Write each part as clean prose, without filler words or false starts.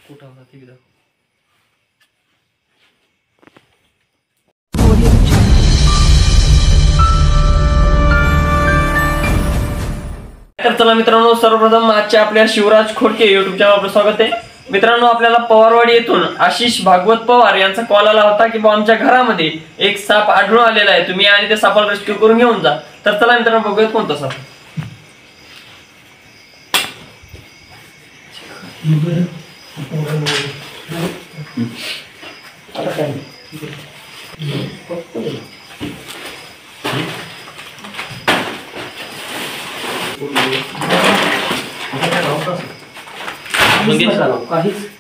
कुठं होता ते दाखव. तर चला मित्रांनो, सर्वप्रथम आजच्या आपल्या शिवराज खोडके युट्यूब चॅनल आपलं स्वागत आहे. मित्रांनो, आपल्याला पवारवाडी येथून आशिष भागवत पवार यांचा कॉल आला होता की आमच्या घरामध्ये एक साप आढळून आलेला आहे, तुम्ही आणि त्या सापाला रेस्क्यू करून घेऊन जा. तर चला मित्रांनो, बघूयात कोणता साप. काहीच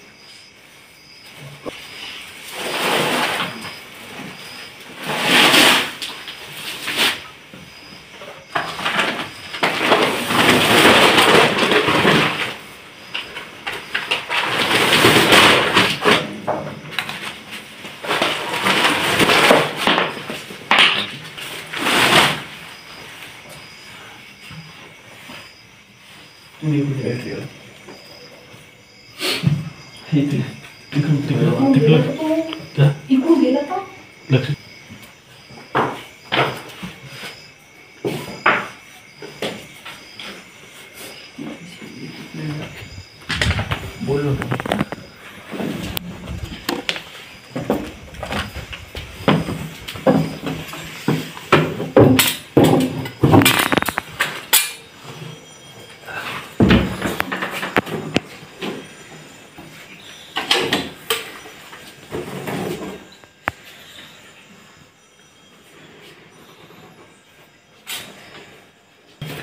बोललो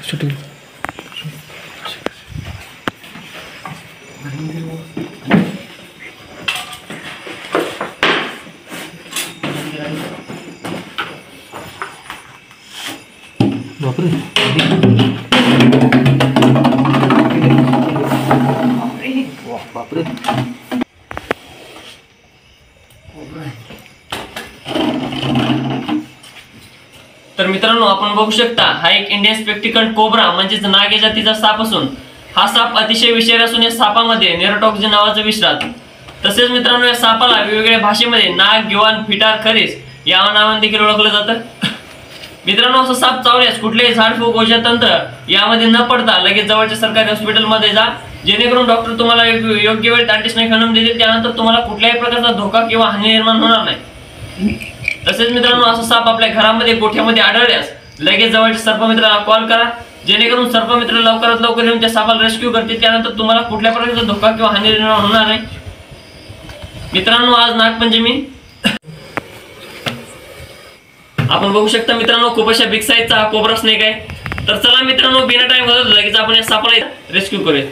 शूटिंग. बापरे बापरे. तर मित्रांनो, आपण बघू शकता हा एक इंडियन स्पेक्टिकल कोब्रा म्हणजेच नाग या जातीचा साप असून हा साप अतिशय विषारी असून या सापामध्ये नेरोटॉक्सिन नावाचं विष राहतं. तसेच मित्रांनो, या सापाला वेगवेगळ्या भाषेमध्ये नाग, गिवान, फिटार, खरीस या नावाने देखील ओळखलं जातं. मित्रांनो, असं साप चावल्यास कुठलेही झाडफूक औषध तंत्र यामध्ये न पडता लगेच जवळच्या सरकारी हॉस्पिटलमध्ये जा, जेणेकरून डॉक्टर तुम्हाला योग्य वेळेत अँटीस्नेक हनम देतील. त्यानंतर तुम्हाला कुठल्याही प्रकारचा धोका किंवा हानी निर्माण होणार नाही. तसेच मित्रांनो, असं साप आपल्या घरामध्ये गोठ्यामध्ये आढळल्यास लगेच जवळच्या सर्पमित्राला कॉल करा, जेणेकरून सर्पमित्र लवकरात लवकर येऊन त्या सापाला रेस्क्यू करतील. त्यानंतर तुम्हाला कुठल्या प्रकारचा धोका किंवा हानी निर्माण होणार नाही. मित्रांनो, आज नागपंचमी आपण बघू शकता. मित्रांनो, खूप अशा बिग साईजचा हा कोब्रा स्नेक आहे. तर चला मित्रांनो, बिना टाइम घालवता लगेच आपण या सापाला रेस्क्यू करूया.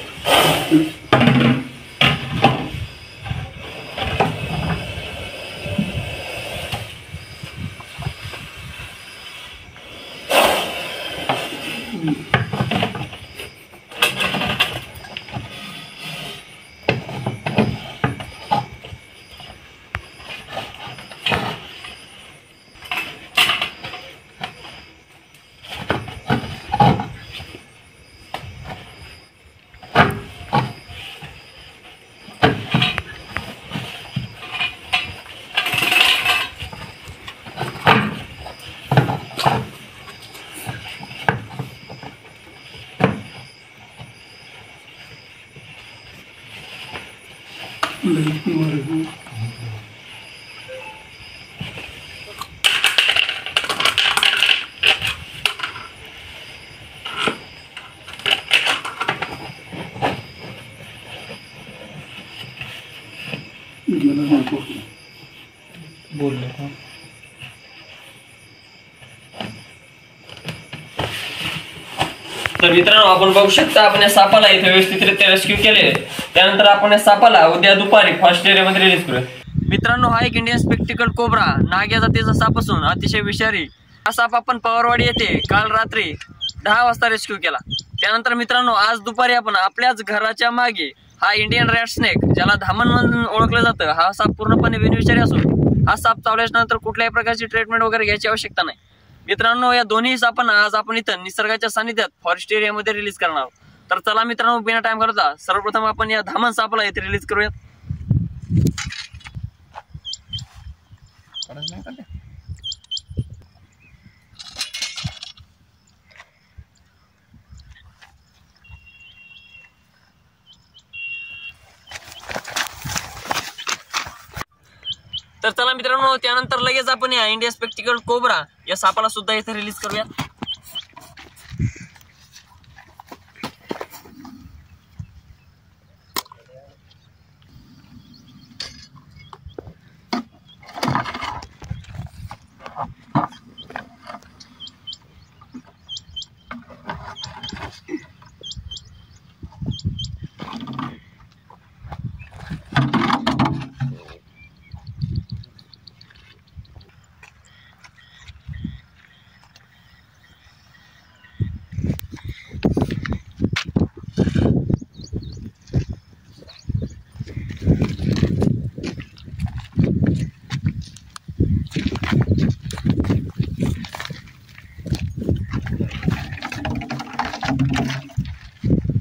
बोललो का. तर मित्रांनो, आपण बघू शकता आपण या सापाला इथे व्यवस्थितरित्या रेस्क्यू केले. त्यानंतर आपण या सापाला उद्या दुपारी फर्स्ट एरियामध्ये रिलीज करूया. मित्रांनो, हा एक इंडियन स्पेक्टिकल कोब्रा नाग या जातीचा साप असून अतिशय विषारी हा साप आपण पवारवाडी येथे काल रात्री 10 वाजता रेस्क्यू केला. त्यानंतर मित्रांनो, आज दुपारी आपण आपल्याच घराच्या मागे हा इंडियन रॅट स्नेक, ज्याला धामण म्हणून ओळखलं जातं, हा साप पूर्णपणे बिनविषारी असून हा साप चावल्यानंतर कुठल्याही प्रकारची ट्रीटमेंट वगैरे घ्यायची आवश्यकता नाही. मित्रांनो, या दोन्ही सापांना आज आपण इथं निसर्गाच्या सानिध्यात फॉरेस्ट एरियामध्ये रिलीज करणार आहोत. तर चला मित्रांनो, बिना टाइम करता सर्वप्रथम आपण या धामण सापाला इथे रिलीज करूयात. गरज नाही सध्या. तर चला मित्रांनो, त्यानंतर लगेच आपण या इंडिया स्पेक्टिकल कोब्रा या सापाला सुद्धा इथे रिलीज करूया.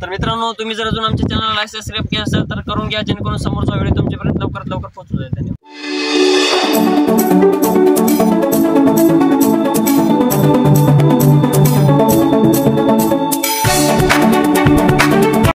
तर मित्रांनो, तुम्ही जर अजून आमच्या चॅनलला लाईक सबस्क्राईब केलं असेल तर करून घ्या, जेणेकरून समोरचा व्हिडिओ तुमच्यापर्यंत लवकरात लवकर पोहोचू जाईल. धन्यवाद.